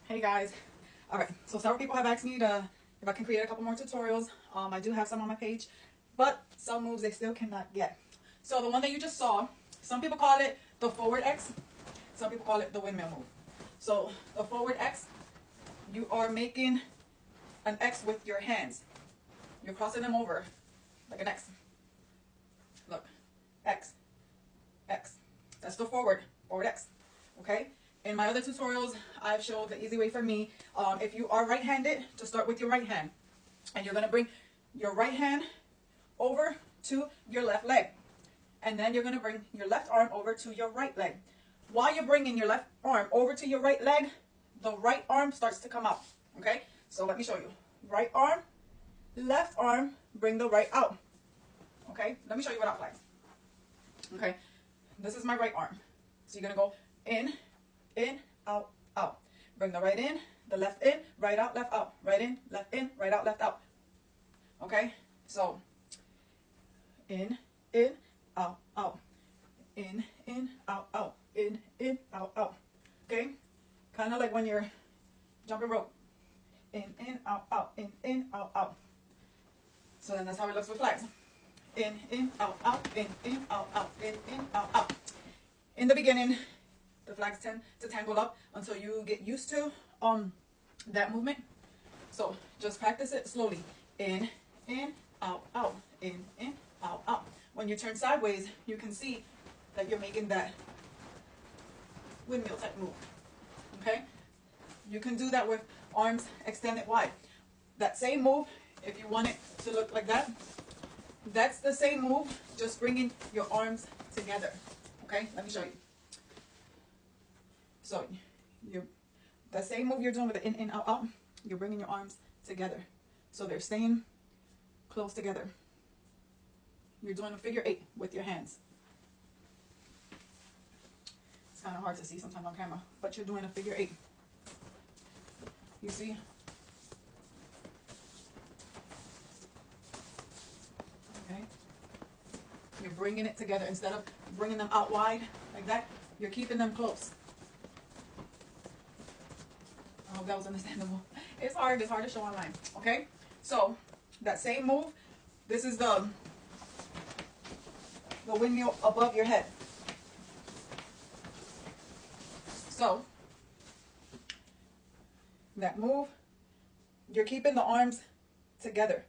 Hey guys. All right, so several people have asked me if I can create a couple more tutorials. I do have some on my page, but some moves they still cannot get. So the one that you just saw, some people call it the forward X, some people call it the windmill move. So the forward X, you are making an X with your hands. You're crossing them over like an X. Look, X, X. That's the forward X. Okay. In my other tutorials, I've showed the easy way for me. If you are right-handed, to start with your right hand. And you're going to bring your right hand over to your left leg. And then you're going to bring your left arm over to your right leg. While you're bringing your left arm over to your right leg, the right arm starts to come out. Okay? So let me show you. Right arm, left arm, bring the right out. Okay? Let me show you without flags. Okay? This is my right arm. So you're going to go in, out, out. Bring the right in, the left in, right out, left out. Right in, right out, left out. Okay? So, in, out, out. In, out, out. In, out, out. Okay? Kind of like when you're jumping rope. In, out, out. In, out, out. So then that's how it looks with flags. In, out, out. In, out, out. In, out, out. In the beginning, the flags tend to tangle up until you get used to that movement. So just practice it slowly. In, out, out. In, out, out. When you turn sideways, you can see that you're making that windmill type move. Okay? You can do that with arms extended wide. That same move, if you want it to look like that, that's the same move, just bringing your arms together. Okay? Let me show you. So, the same move you're doing with the in, out, out, you're bringing your arms together. So they're staying close together. You're doing a figure 8 with your hands. It's kind of hard to see sometimes on camera, but you're doing a figure 8. You see? Okay? You're bringing it together. Instead of bringing them out wide like that, you're keeping them close. I hope that was understandable. It's hard to show online. Okay? So, that same move, this is the windmill above your head. So, that move, you're keeping the arms together.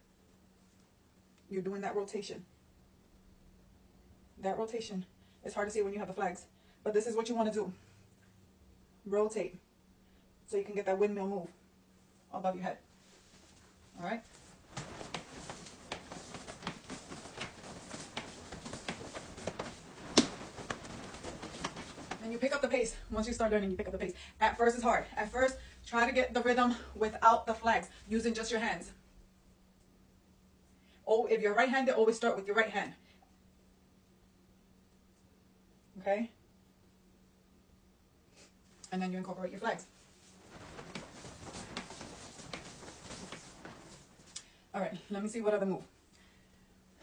You're doing that rotation. That rotation is hard to see when you have the flags. But this is what you want to do. Rotate. So you can get that windmill move above your head. All right? And you pick up the pace. Once you start learning, you pick up the pace. At first, it's hard. At first, try to get the rhythm without the flags, using just your hands. Oh, if you're right-handed, always start with your right hand. Okay? And then you incorporate your flags. All right, let me see what other move.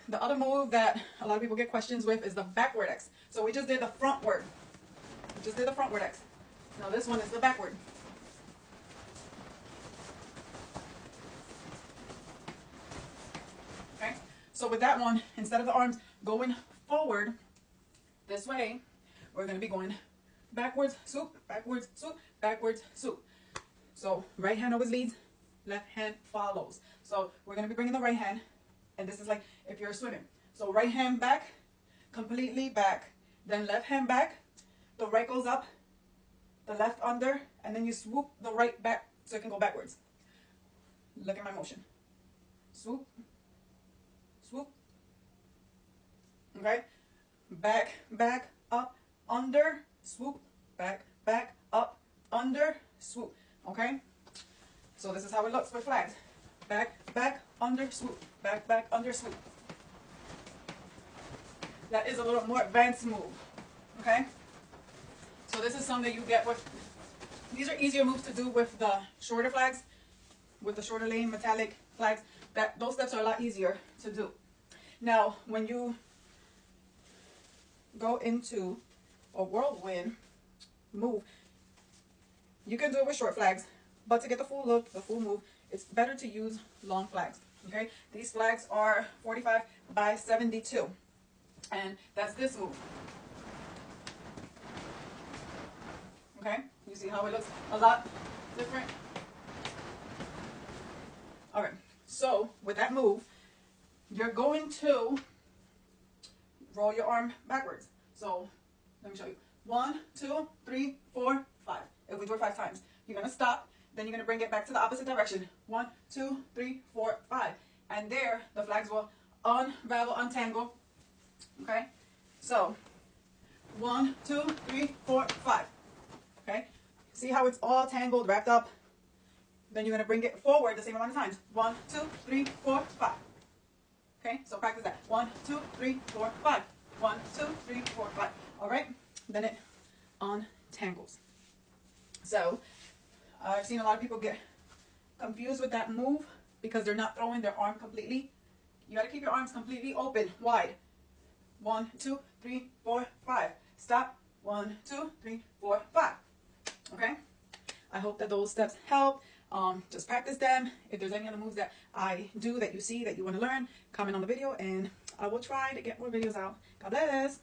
The other move that a lot of people get questions with is the backward X. So we just did the frontward. We just did the frontward X. Now this one is the backward. Okay, so with that one, instead of the arms going forward this way, we're going to be going backwards, swoop, backwards, swoop, backwards, swoop. So right hand always leads, left hand follows. So we're going to be bringing the right hand, and this is like if you're swimming. So right hand back, completely back, then left hand back, the right goes up, the left under, and then you swoop the right back so it can go backwards. Look at my motion. Swoop, swoop. Okay? Back, back, up, under, swoop, back, back, up, under, swoop. Okay? So this is how it looks with flags. Back, back, under, swoop. Back, back, under, swoop. That is a little more advanced move. Okay? So this is something you get with, these are easier moves to do with the shorter flags, with the shorter lane metallic flags. Those steps are a lot easier to do. Now, when you go into a whirlwind move, you can do it with short flags, But to get the full look, the full move, it's better to use long flags. Okay, these flags are 45 by 72, and that's this move. Okay, you see how it looks a lot different. All right, so with that move, you're going to roll your arm backwards. So let me show you. 1, 2, 3, 4, 5. If we do it 5 times, you're gonna stop. Then you're gonna bring it back to the opposite direction. 1, 2, 3, 4, 5. And there, the flags will unravel, untangle. Okay? So, 1, 2, 3, 4, 5. Okay? See how it's all tangled, wrapped up? Then you're gonna bring it forward the same amount of times. 1, 2, 3, 4, 5. Okay? So practice that. 1, 2, 3, 4, 5. 1, 2, 3, 4, 5. All right? Then it untangles. So, I've seen a lot of people get confused with that move because they're not throwing their arm completely. You got to keep your arms completely open, wide. 1, 2, 3, 4, 5. Stop. 1, 2, 3, 4, 5. Okay? I hope that those steps help. Just practice them. If there's any other moves that I do that you see that you want to learn, comment on the video and I will try to get more videos out. God bless.